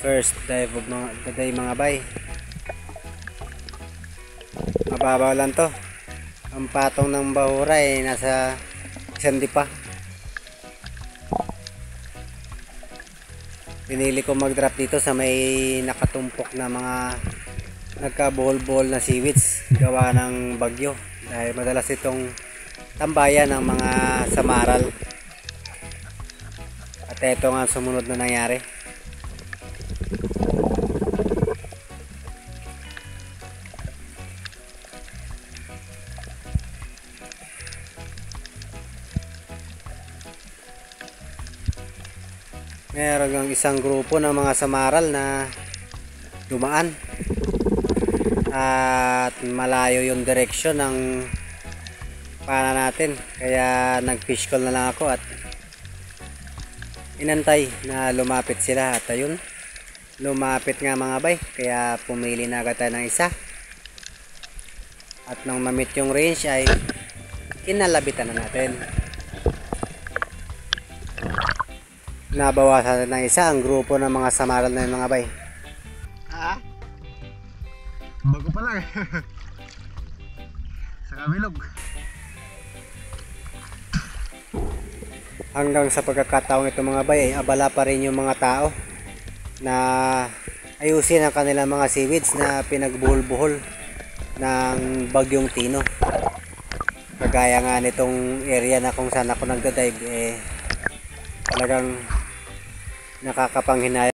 First dive of the day mga bay. Mababaw lang to. Ang patong ng bahura ay nasa isang pa. Pinili ko mag-drop dito sa may nakatumpok na mga nagka-buhol-buhol na seaweeds gawa ng bagyo. Dahil madalas itong tambayan ng mga samaral. At ito nga sumunod na nangyari. Meron ng isang grupo ng mga samaral na dumaan at malayo yung direksyon ng pana natin, kaya nag-fish call na lang ako at inantay na lumapit sila. At ayun, lumapit nga mga bay, kaya pumili na agad tayo ng isa at nang mamit yung range ay kinalabitan na natin. Nabawasan ng isa ang grupo ng mga samaral na yun mga bay. Bago pa lang. Sa kabilog. Hanggang sa pagkakataong ito mga bay ay abala pa rin yung mga tao na ayusin ang kanilang mga seaweeds na pinagbuhol-buhol ng bagyong Tino. Kagaya nga nitong area na kung saan ako nagda-dive, talagang nakakapanghinayang.